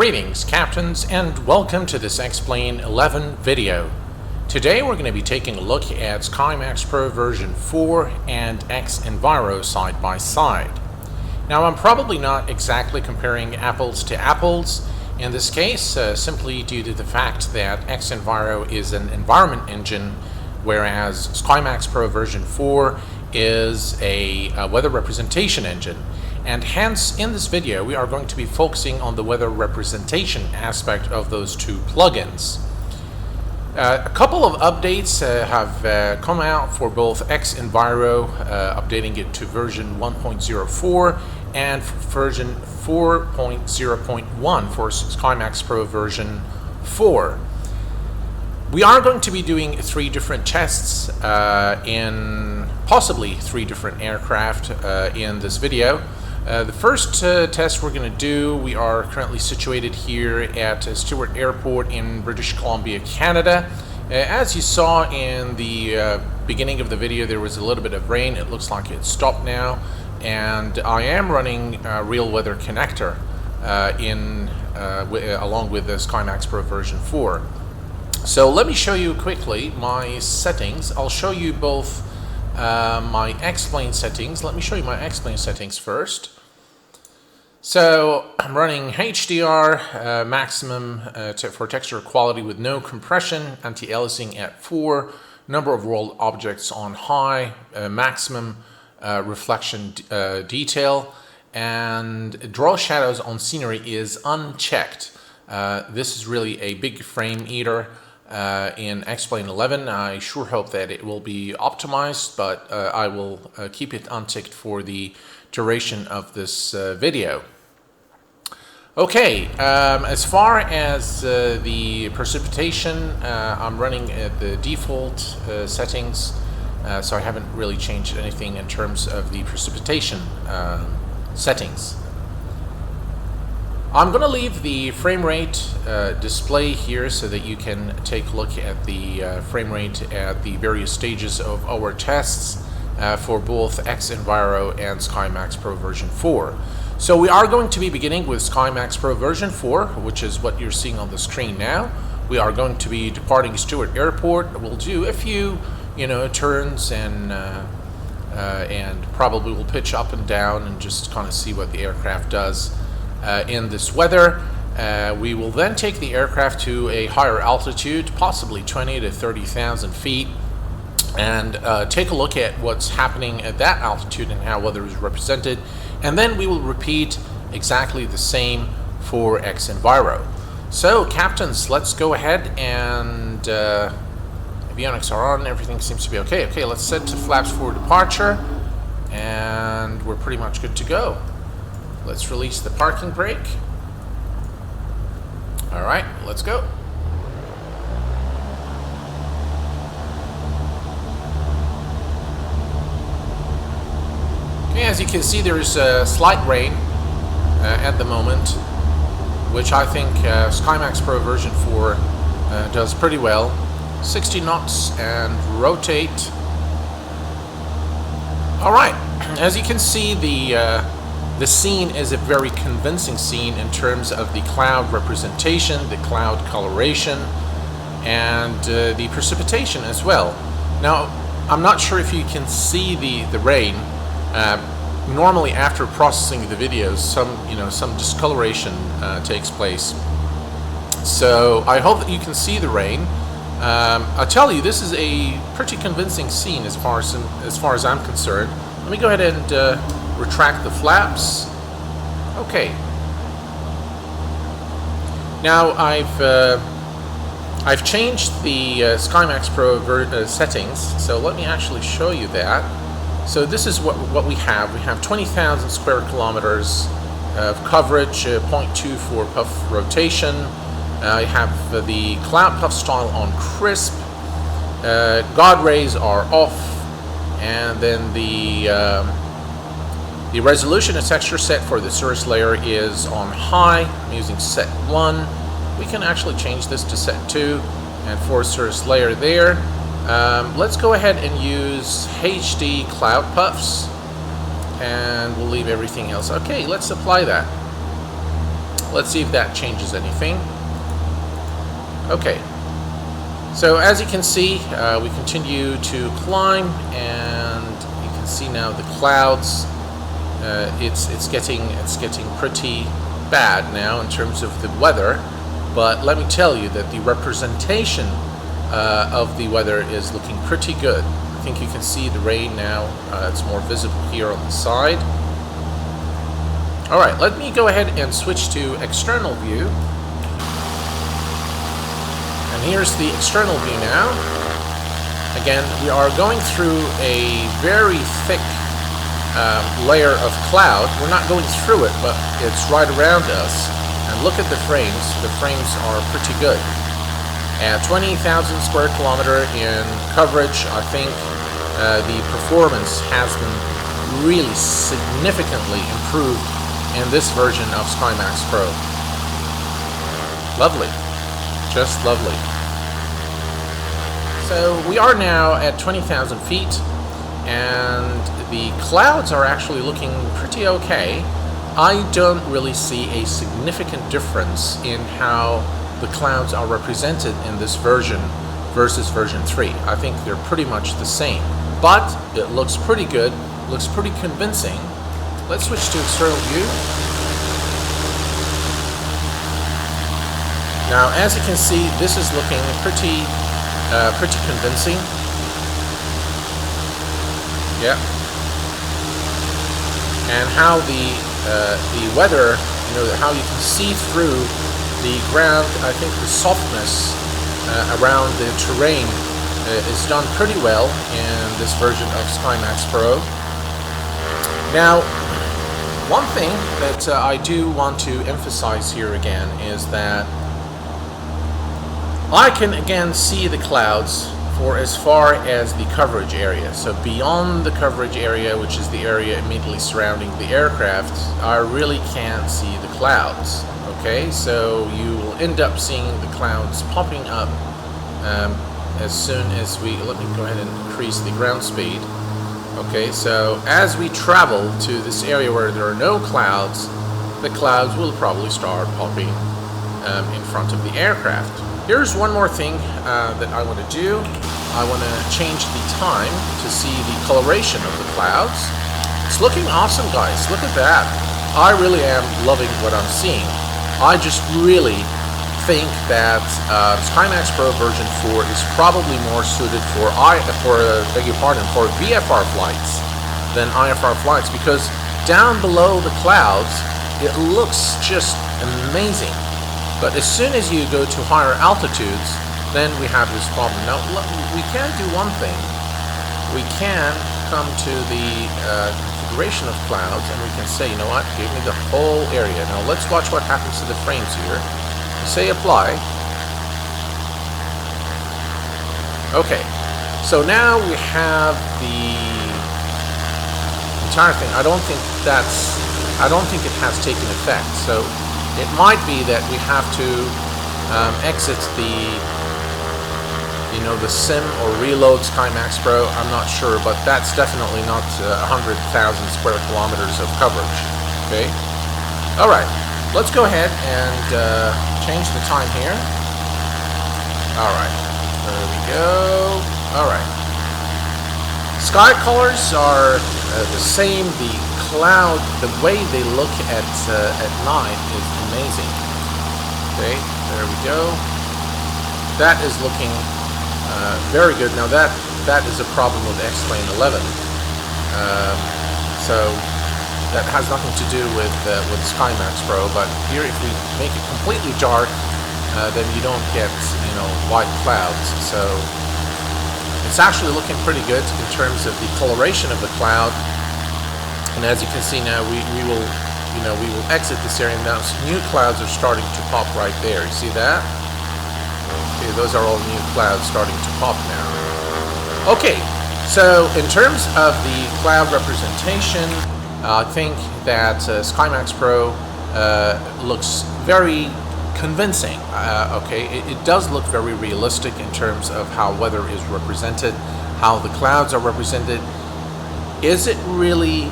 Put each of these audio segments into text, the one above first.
Greetings, captains, and welcome to this Explain 11 video. Today we're going to be taking a look at SkyMaxPro version 4 and xEnviro side by side. Now, I'm probably not exactly comparing apples to apples in this case, simply due to the fact that xEnviro is an environment engine, whereas SkyMaxPro version 4 is a weather representation engine. And hence, in this video, we are going to be focusing on the weather representation aspect of those two plugins. A couple of updates have come out for both xEnviro, updating it to version 1.04, and version 4.0.1 for SkyMaxPro version 4. We are going to be doing 3 different tests in possibly 3 different aircraft in this video. The first test we're going to do, we are currently situated here at Stewart Airport in British Columbia, Canada. As you saw in the beginning of the video, there was a little bit of rain. It looks like it's stopped now, and I am running Real Weather Connector along with the SkyMaxPro version 4. So let me show you quickly my settings. I'll show you both my Explain settings. Let me show you my Explain settings first. So I'm running HDR maximum for texture quality with no compression, anti-aliasing at 4, number of world objects on high, maximum reflection detail, and draw shadows on scenery is unchecked. This is really a big frame eater in Explain 11. I sure hope that it will be optimized, but I will keep it unticked for the duration of this video. Okay, as far as the precipitation, I'm running at the default settings, so I haven't really changed anything in terms of the precipitation settings. I'm going to leave the frame rate display here so that you can take a look at the frame rate at the various stages of our tests for both xEnviro and SkyMaxPro version 4. So we are going to be beginning with SkyMaxPro version 4, which is what you're seeing on the screen now. We are going to be departing Stewart Airport. We'll do a few, turns and probably we'll pitch up and down and just kind of see what the aircraft does in this weather. We will then take the aircraft to a higher altitude, possibly 20 to 30,000 feet, and take a look at what's happening at that altitude and how weather is represented. And then we will repeat exactly the same for xEnviro. So, captains, let's go ahead and avionics are on. Everything seems to be okay. Okay, let's set to flaps for departure, and we're pretty much good to go. Let's release the parking brake. All right, let's go. Okay, as you can see, there's slight rain at the moment, which I think SkyMaxPro version 4 does pretty well. 60 knots and rotate. All right, as you can see, the scene is a very convincing scene in terms of the cloud representation, the cloud coloration, and the precipitation as well. Now, I'm not sure if you can see the rain. Normally, after processing the videos, some discoloration takes place. So I hope that you can see the rain. I'll tell you, this is a pretty convincing scene as far as I'm concerned. Let me go ahead and retract the flaps. Okay. Now I've changed the SkyMaxPro settings, so let me actually show you that. So this is what we have. We have 20,000 square kilometers of coverage, 0.2 for puff rotation. I have the cloud puff style on crisp. God rays are off, and then the resolution and texture set for the cirrus layer is on high. I'm using set 1. We can actually change this to set 2, and for cirrus layer there. Let's go ahead and use HD cloud puffs, and we'll leave everything else. Okay, let's apply that. Let's see if that changes anything. Okay, so as you can see, we continue to climb, and you can see now the clouds. It's getting pretty bad now in terms of the weather, but let me tell you that the representation of the weather is looking pretty good. I think you can see the rain now. It's more visible here on the side. Alright, let me go ahead and switch to external view. And here's the external view now. Again, we are going through a very thick layer of cloud. We're not going through it, but it's right around us. And look at the frames. The frames are pretty good. At 20,000 square kilometer in coverage, I think the performance has been really significantly improved in this version of SkyMaxPro. Lovely. Just lovely. So we are now at 20,000 feet, and the clouds are actually looking pretty okay. I don't really see a significant difference in how the clouds are represented in this version versus version 3. I think they're pretty much the same, but it looks pretty good, looks pretty convincing. Let's switch to external view. Now, as you can see, this is looking pretty convincing. Yeah. And how the weather, how you can see through the ground. I think the softness around the terrain is done pretty well in this version of SkyMaxPro. Now, one thing that I do want to emphasize here again is that I can again see the clouds for as far as the coverage area. So beyond the coverage area, which is the area immediately surrounding the aircraft, I really can't see the clouds. Okay, so you will end up seeing the clouds popping up as soon as let me go ahead and increase the ground speed. Okay, so as we travel to this area where there are no clouds, the clouds will probably start popping in front of the aircraft. Here's one more thing that I want to do. I want to change the time to see the coloration of the clouds. It's looking awesome, guys. Look at that. I really am loving what I'm seeing. I just really think that SkyMaxPro version 4 is probably more suited for VFR flights than IFR flights, because down below the clouds it looks just amazing. But as soon as you go to higher altitudes, then we have this problem. Now, we can do one thing. We can come to the configuration of clouds, and we can say, you know what, give me the whole area. Now, let's watch what happens to the frames here. Say apply. Okay, so now we have the entire thing. I don't think it has taken effect. So it might be that we have to exit the sim or reload SkyMaxPro. I'm not sure, but that's definitely not 100,000 square kilometers of coverage. Okay. All right. Let's go ahead and change the time here. All right. There we go. All right. Sky colors are the same. The cloud, the way they look at night is amazing. Okay, there we go. That is looking very good. Now that is a problem with X-Plane 11. So that has nothing to do with SkyMaxPro. But here, if we make it completely dark, then you don't get white clouds. So it's actually looking pretty good in terms of the coloration of the cloud. And as you can see now, we will exit this area. Now new clouds are starting to pop right there. You see that? Okay, those are all new clouds starting to pop now. Okay, so in terms of the cloud representation, I think that SkyMaxPro looks very convincing. Okay, it does look very realistic in terms of how weather is represented, how the clouds are represented. Is it really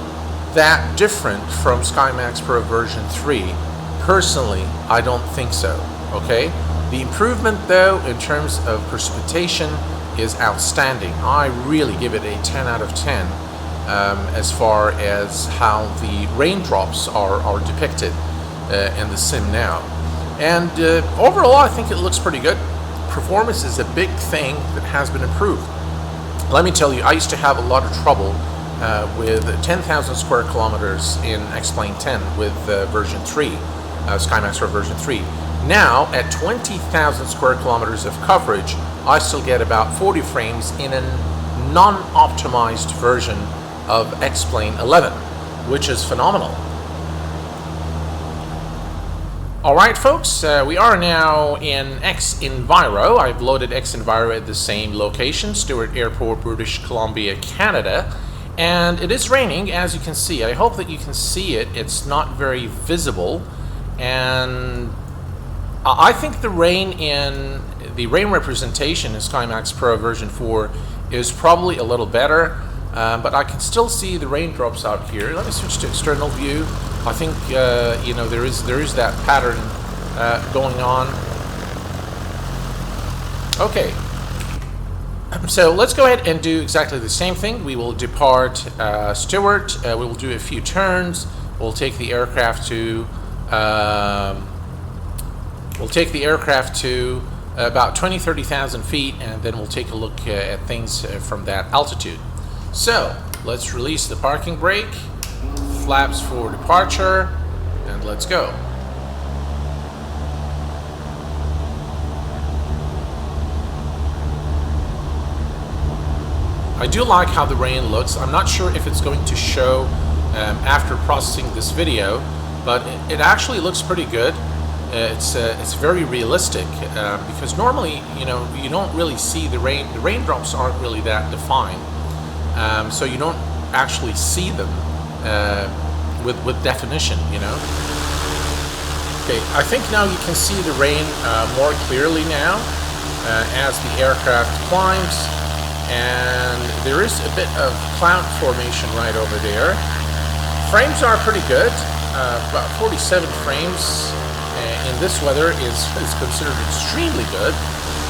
that different from SkyMaxPro version 3? Personally, I don't think so, okay? The improvement, though, in terms of precipitation is outstanding. I really give it a 10 out of 10 as far as how the raindrops are depicted in the sim now. And overall, I think it looks pretty good. Performance is a big thing that has been improved. Let me tell you, I used to have a lot of trouble with 10,000 square kilometers in X-Plane 10 with version 3, SkyMaxPro version 3. Now, at 20,000 square kilometers of coverage, I still get about 40 frames in a non-optimized version of X-Plane 11, which is phenomenal. Alright folks, we are now in xEnviro. I've loaded xEnviro at the same location, Stewart Airport, British Columbia, Canada. And it is raining, as you can see. I hope that you can see it. It's not very visible. And I think the rain representation in SkyMaxPro version 4 is probably a little better. But I can still see the raindrops out here. Let me switch to external view. I think you know, there is that pattern going on. Okay, so let's go ahead and do exactly the same thing. We will depart Stewart. We will do a few turns. We'll take the aircraft to about 20-30,000 feet, and then we'll take a look at things from that altitude. So let's release the parking brake, flaps for departure, and let's go. I do like how the rain looks. I'm not sure if it's going to show after processing this video, but it actually looks pretty good. It's very realistic because normally, you know, you don't really see the rain. The raindrops aren't really that defined. So you don't actually see them with definition, you know. Okay, I think now you can see the rain more clearly now as the aircraft climbs, and there is a bit of cloud formation right over there. Frames are pretty good, about 47 frames in this weather is considered extremely good.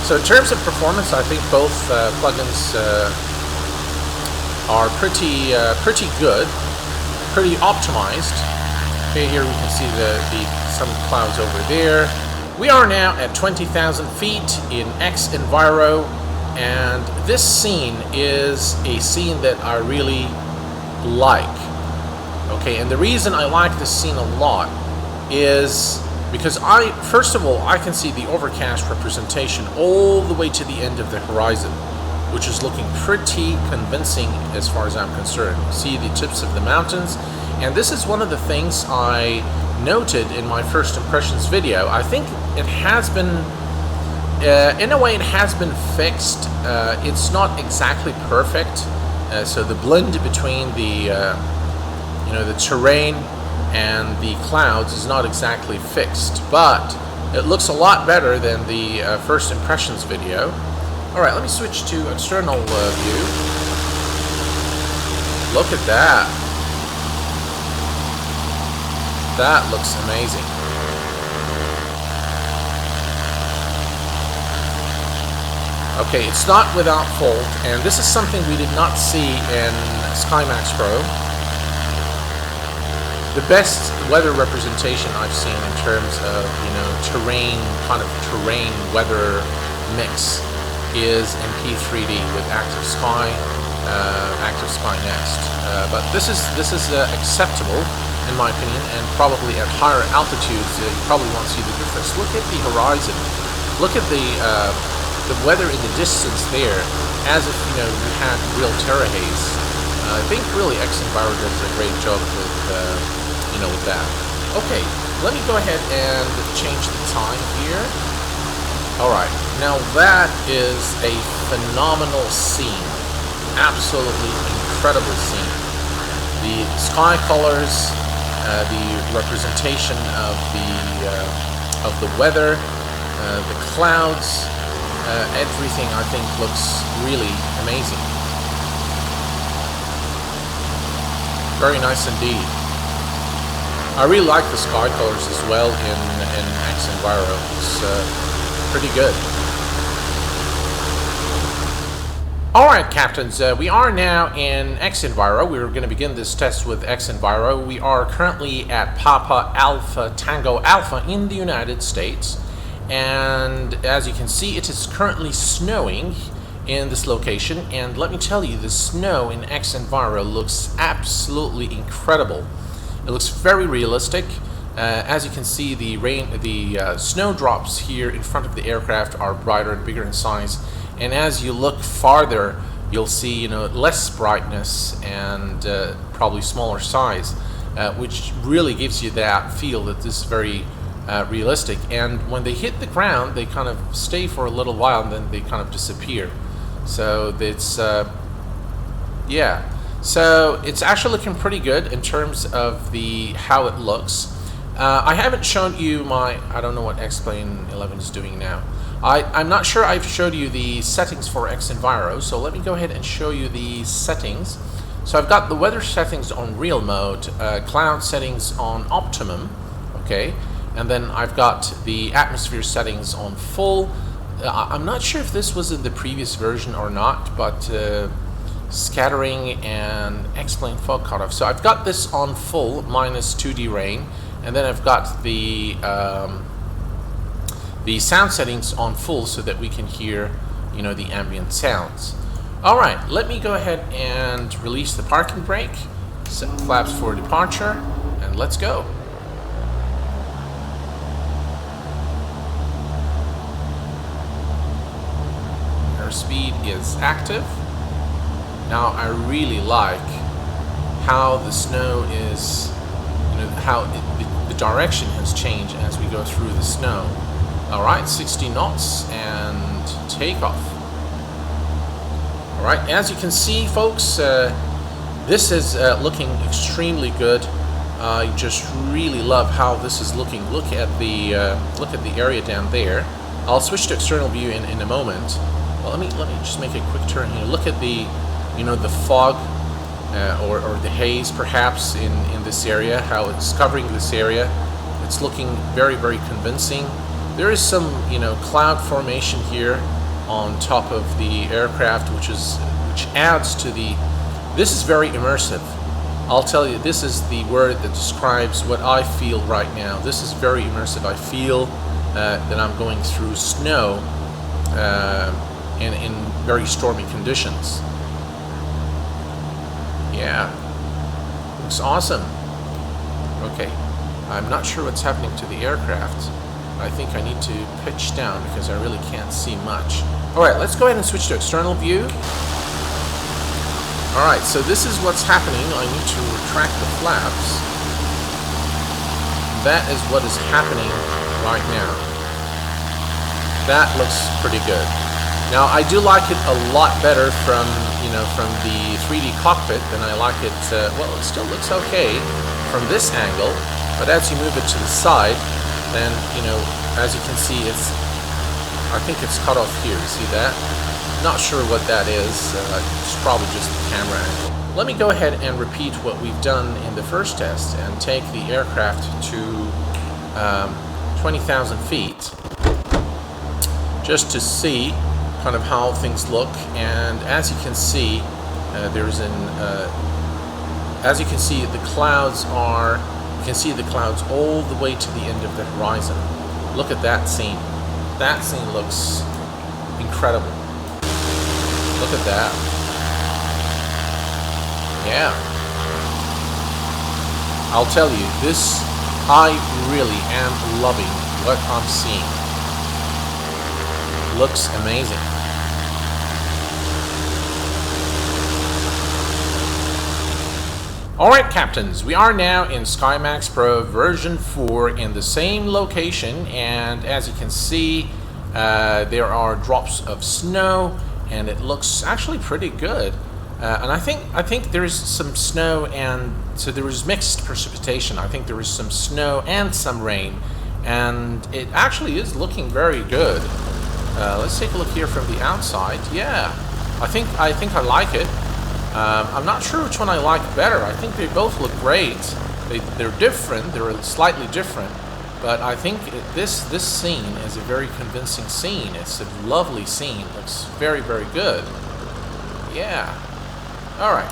So in terms of performance, I think both plugins are pretty good, pretty optimized. Okay, here we can see some clouds over there. We are now at 20,000 feet in xEnviro, and this scene is a scene that I really like. Okay, and the reason I like this scene a lot is because first of all, I can see the overcast representation all the way to the end of the horizon, which is looking pretty convincing as far as I'm concerned. See the tips of the mountains, and this is one of the things I noted in my first impressions video. I think it has been, in a way, it has been fixed. It's not exactly perfect, so the blend between the the terrain and the clouds is not exactly fixed, but it looks a lot better than the first impressions video. Alright, let me switch to external view. Look at that. That looks amazing. Okay, it's not without fault, and this is something we did not see in SkyMaxPro. The best weather representation I've seen in terms of, terrain weather mix is in P3D with Active Sky Next. But this is acceptable in my opinion, and probably at higher altitudes you probably won't see the difference. Look at the horizon. Look at the weather in the distance there, as if you had real terra haze. I think really xEnviro does a great job with with that. Okay, let me go ahead and change the time here. Alright, now that is a phenomenal scene. Absolutely incredible scene. The sky colors, the representation of the weather, the clouds, everything I think looks really amazing. Very nice indeed. I really like the sky colors as well in xEnviro. It's pretty good. Alright, Captains, we are now in xEnviro. We're going to begin this test with xEnviro. We are currently at Papa Alpha Tango Alpha in the United States. And as you can see, it is currently snowing in this location. And let me tell you, the snow in xEnviro looks absolutely incredible. It looks very realistic. As you can see, the snowdrops here in front of the aircraft are brighter and bigger in size. And as you look farther, you'll see, less brightness and probably smaller size, which really gives you that feel that this is very realistic. And when they hit the ground, they kind of stay for a little while and then they kind of disappear. So it's, yeah. So it's actually looking pretty good in terms of how it looks. I haven't shown you I don't know what X-Plane 11 is doing now. I'm not sure I've showed you the settings for xEnviro, so let me go ahead and show you the settings. So I've got the weather settings on real mode, cloud settings on optimum, okay, and then I've got the atmosphere settings on full. I'm not sure if this was in the previous version or not, but scattering and X-plane fog cutoff. So I've got this on full, minus 2D rain, and then I've got the sound settings on full so that we can hear, the ambient sounds. All right, let me go ahead and release the parking brake, set flaps for departure, and let's go. Airspeed is active. Now I really like how the snow is, how the direction has changed as we go through the snow. Alright, 60 knots and takeoff. Alright, as you can see, folks, this is looking extremely good. I just really love how this is looking. Look at the area down there. I'll switch to external view in a moment. Well, let me just make a quick turn here. Look at the fog or the haze perhaps in this area, how it's covering this area. It's looking very, very convincing. There is some, cloud formation here on top of the aircraft, which adds to this is very immersive. I'll tell you, this is the word that describes what I feel right now. This is very immersive. I feel that I'm going through snow in very stormy conditions. Yeah, looks awesome. Okay, I'm not sure what's happening to the aircraft. I think I need to pitch down because I really can't see much. Alright, let's go ahead and switch to external view. Alright, so this is what's happening. I need to retract the flaps. That is what is happening right now. That looks pretty good. Now, I do like it a lot better from the 3D cockpit than I like it, well, it still looks okay from this angle, but as you move it to the side, then, as you can see, I think it's cut off here. You see that? Not sure what that is. It's probably just the camera angle. Let me go ahead and repeat what we've done in the first test and take the aircraft to 20,000 feet just to see kind of how things look. And as you can see, as you can see, the clouds are. You can see the clouds all the way to the end of the horizon. Look at that scene. That scene looks incredible. Look at that. Yeah. I'll tell you, I really am loving what I'm seeing. Looks amazing. Alright, Captains, we are now in SkyMaxPro version 4 in the same location, and as you can see, there are drops of snow, and it looks actually pretty good. And I think there is some snow, and so there is mixed precipitation. I think there is some snow and some rain, and it actually is looking very good. Let's take a look here from the outside. Yeah, I think I like it. I'm not sure which one I like better. I think they both look great. They're different. They're slightly different, but I think this scene is a very convincing scene. It's a lovely scene. Looks very, very good. Yeah. All right.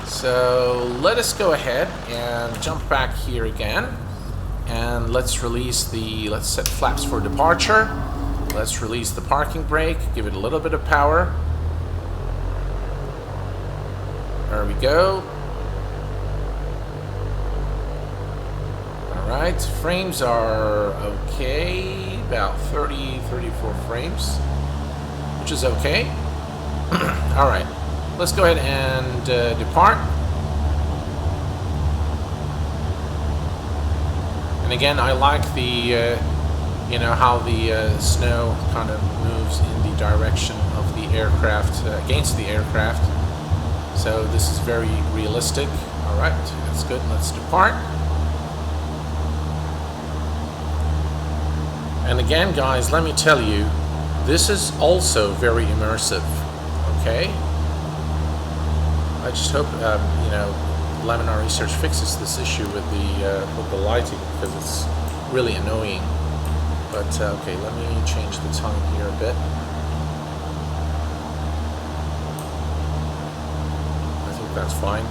So let us go ahead and jump back here again, and let's set flaps for departure. Let's release the parking brake. Give it a little bit of power. There we go. Alright, frames are okay, about 34 frames, which is okay. Alright, let's go ahead and depart. And again, I like the, how the snow kind of moves in the direction of the aircraft, against the aircraft. So this is very realistic. Alright, that's good. Let's depart. And again, guys, let me tell you, this is also very immersive. Okay? I just hope, Laminar Research fixes this issue with the lighting, because it's really annoying. But, okay, let me change the time here a bit. That's fine.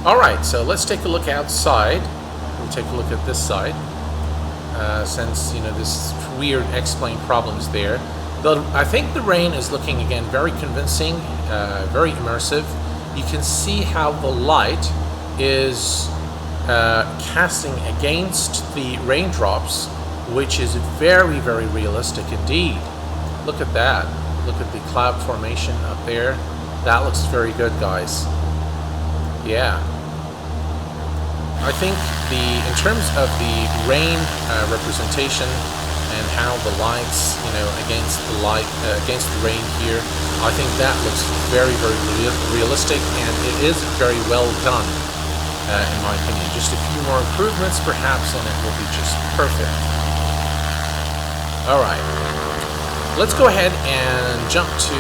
Alright, so let's take a look outside. We'll take a look at this side. Since, this weird X-plane problem is there. I think the rain is looking, again, very convincing, very immersive. You can see how the light is casting against the raindrops, which is very, very realistic indeed. Look at that. Look at the cloud formation up there. That looks very good, guys. Yeah, I think in terms of the rain representation and how the lights, against the rain here, I think that looks very, very realistic, and it is very well done, in my opinion. Just a few more improvements, perhaps, and it will be just perfect. All right, let's go ahead and jump to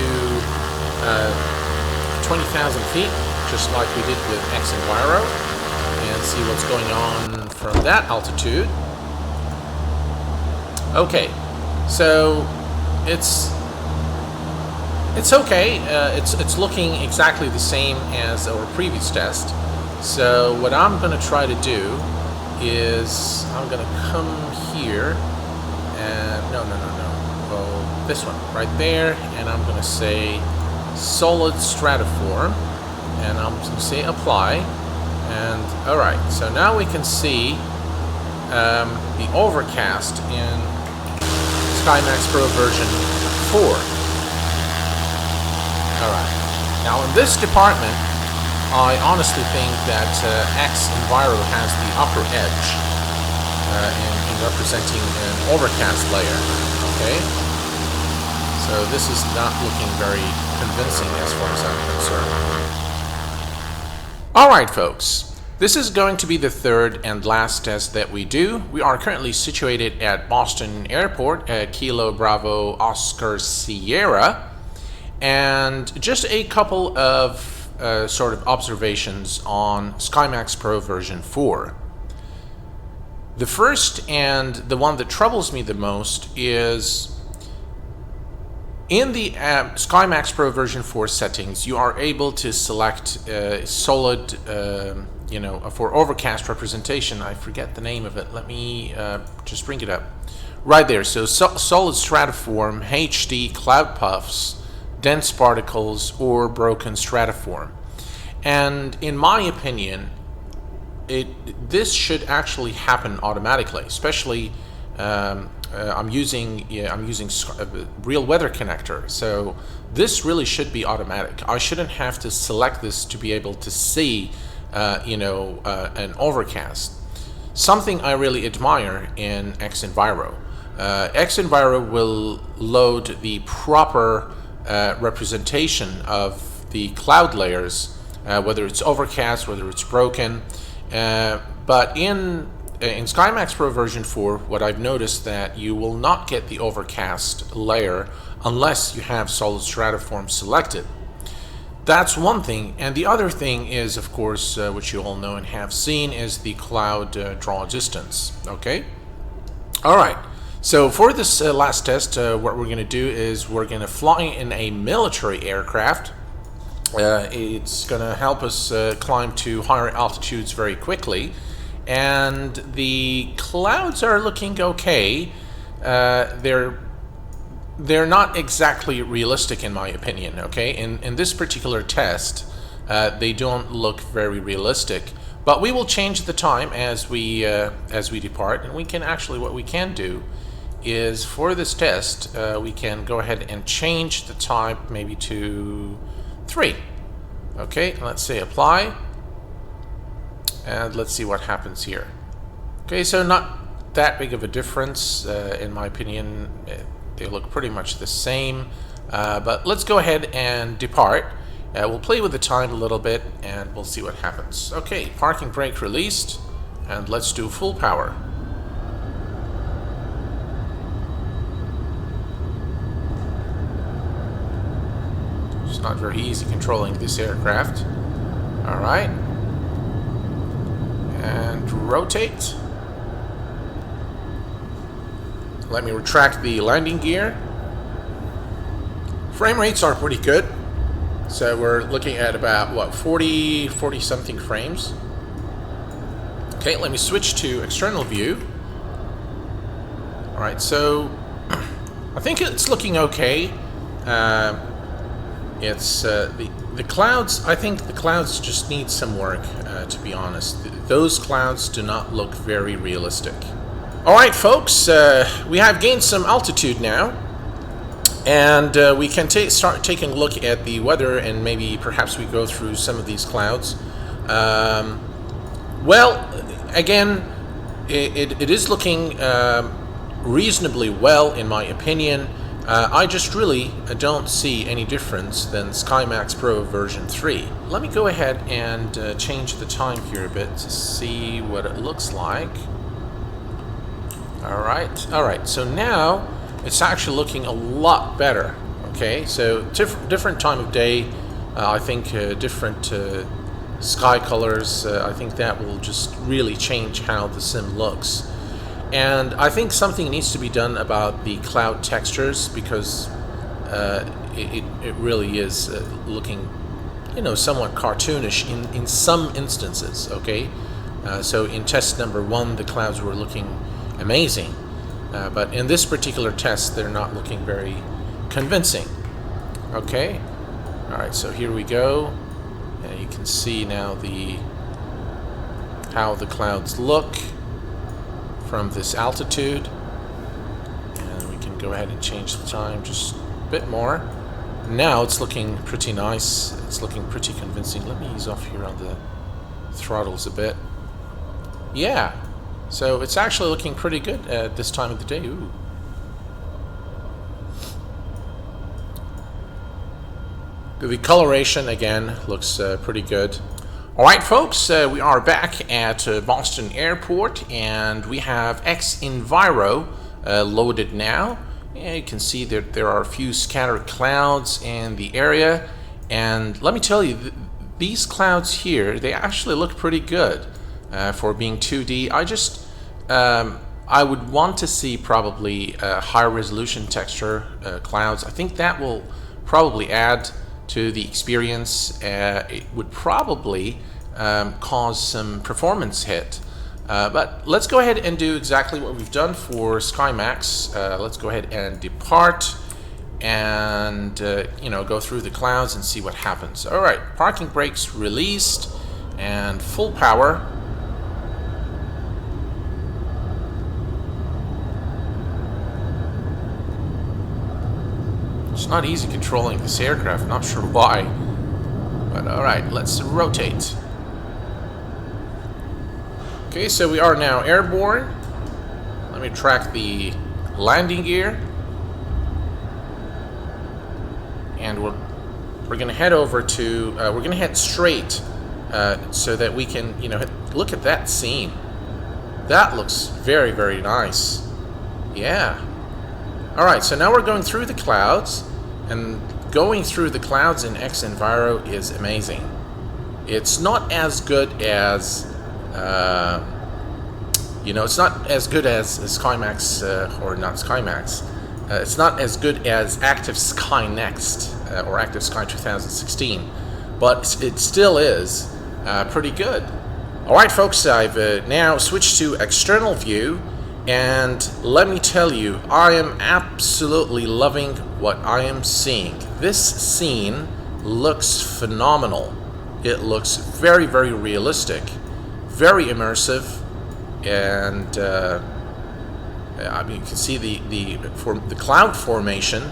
20,000 feet. Just like we did with xEnviro, and see what's going on from that altitude. Okay, so it's okay. It's looking exactly the same as our previous test. So what I'm going to try to do is I'm going to come here and no. Oh, this one right there, and I'm going to say solid stratiform. And I'm going to say apply, and alright, so now we can see the overcast in SkyMaxPro version 4. Alright, now in this department, I honestly think that xEnviro has the upper edge in representing an overcast layer, okay? So this is not looking very convincing as far as I'm concerned. Alright, folks, this is going to be the third and last test that we do. We are currently situated at Boston Airport at Kilo Bravo Oscar Sierra, and just a couple of sort of observations on SkyMaxPro version 4. The first, and the one that troubles me the most, is in the SkyMaxPro version 4 settings, you are able to select solid, for overcast representation. I forget the name of it. Let me just bring it up. Right there. So solid stratiform, HD, cloud puffs, dense particles, or broken stratiform. And in my opinion, this should actually happen automatically, especially I'm using real weather connector, so this really should be automatic. I shouldn't have to select this to be able to see an overcast. Something I really admire in xEnviro. xEnviro will load the proper representation of the cloud layers, whether it's overcast, whether it's broken, but in SkyMaxPro version 4, what I've noticed that you will not get the overcast layer unless you have solid stratiform selected. That's one thing, and the other thing is, of course, which you all know and have seen, is the cloud draw distance. Okay? Alright, so for this last test, what we're going to do is we're going to fly in a military aircraft. It's going to help us climb to higher altitudes very quickly, and the clouds are looking okay. They're not exactly realistic in my opinion, okay? In this particular test, they don't look very realistic. But we will change the time as we depart, and we can actually, what we can do is for this test, we can go ahead and change the time maybe to 3. Okay, let's say apply, and let's see what happens here. Okay, so not that big of a difference in my opinion. They look pretty much the same, but let's go ahead and depart. We'll play with the time a little bit and we'll see what happens. Okay, parking brake released, and let's do full power. It's not very easy controlling this aircraft. Alright. And rotate. Let me retract the landing gear. Frame rates are pretty good. So we're looking at about, what, 40 something frames. Okay, let me switch to external view. Alright, so I think it's looking okay. It's the clouds, I think the clouds just need some work, to be honest. Those clouds do not look very realistic. Alright folks, we have gained some altitude now, and we can start taking a look at the weather, and maybe perhaps we go through some of these clouds. Well, again, it is looking reasonably well in my opinion. I just really don't see any difference than SkyMaxPro version 3. Let me go ahead and change the time here a bit to see what it looks like. Alright, so now it's actually looking a lot better. Okay, so different time of day, I think different sky colors, I think that will just really change how the sim looks. And I think something needs to be done about the cloud textures, because it really is looking, you know, somewhat cartoonish in some instances, okay? So in test number 1, the clouds were looking amazing, but in this particular test they're not looking very convincing. Okay, alright, so here we go, and you can see now how the clouds look from this altitude, and we can go ahead and change the time just a bit more. Now it's looking pretty nice, it's looking pretty convincing. Let me ease off here on the throttles a bit. Yeah, so it's actually looking pretty good at this time of the day. Ooh. The coloration again looks pretty good. Alright folks, we are back at Boston Airport, and we have xEnviro loaded now. And you can see that there are a few scattered clouds in the area, and let me tell you, these clouds here, they actually look pretty good for being 2D. I would want to see probably higher resolution texture clouds. I think that will probably add to the experience. It would probably cause some performance hit. But let's go ahead and do exactly what we've done for SkyMax. Let's go ahead and depart and you know, go through the clouds and see what happens. Alright, parking brakes released and full power. It's not easy controlling this aircraft, not sure why. But alright, let's rotate. Okay, so we are now airborne. Let me track the landing gear. And we're gonna head over to, we're gonna head straight so that we can, you know, look at that scene. That looks very, very nice. Yeah. Alright, so now we're going through the clouds, and going through the clouds in xEnviro is amazing. It's not as good as, it's not as good as SkyMax, or not SkyMax. It's not as good as Active Sky Next, or Active Sky 2016, but it still is pretty good. Alright folks, I've now switched to external view, and let me tell you, I am absolutely loving what I am seeing. This scene looks phenomenal. It looks very, very realistic, very immersive, and you can see the cloud formation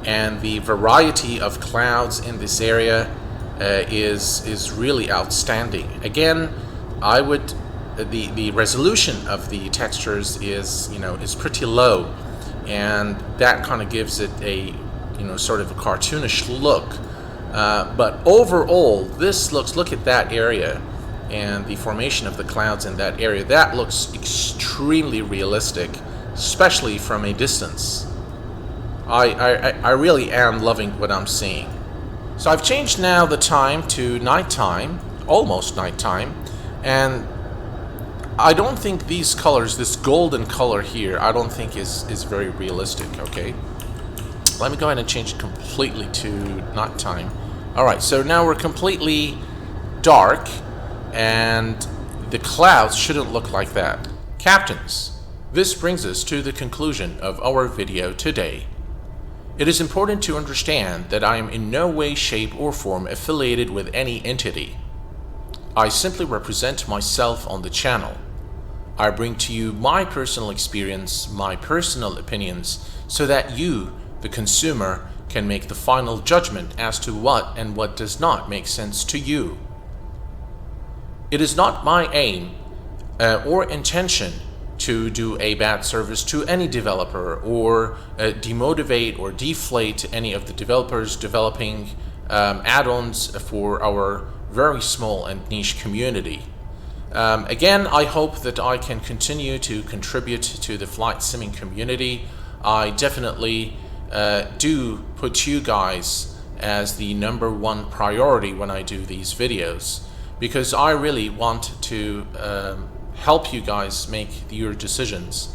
and the variety of clouds in this area is really outstanding. Again, I would the resolution of the textures is pretty low, and that kind of gives it a sort of a cartoonish look. But overall, this look at that area and the formation of the clouds in that area. That looks extremely realistic, especially from a distance. I really am loving what I'm seeing. So I've changed now the time to nighttime, almost nighttime, and I don't think these colors, this golden color here, I don't think is very realistic, okay? Let me go ahead and change it completely to nighttime. Alright, so now we're completely dark, and the clouds shouldn't look like that. Captains, this brings us to the conclusion of our video today. It is important to understand that I am in no way, shape, or form affiliated with any entity. I simply represent myself on the channel. I bring to you my personal experience, my personal opinions, so that you, the consumer, can make the final judgment as to what and what does not make sense to you. It is not my aim or intention to do a bad service to any developer, or demotivate or deflate any of the developers developing add-ons for our very small and niche community. Again, I hope that I can continue to contribute to the flight simming community. I definitely do put you guys as the #1 priority when I do these videos, because I really want to help you guys make your decisions.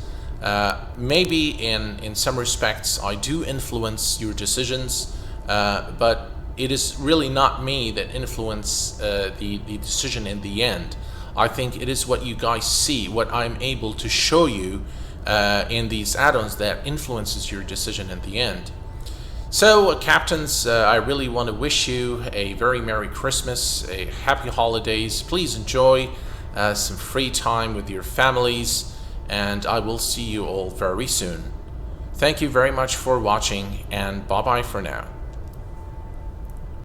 Maybe in some respects I do influence your decisions, but it is really not me that influence the decision in the end. I think it is what you guys see, what I'm able to show you in these add-ons that influences your decision in the end. So, captains, I really want to wish you a very Merry Christmas, a Happy Holidays. Please enjoy some free time with your families, and I will see you all very soon. Thank you very much for watching, and bye-bye for now.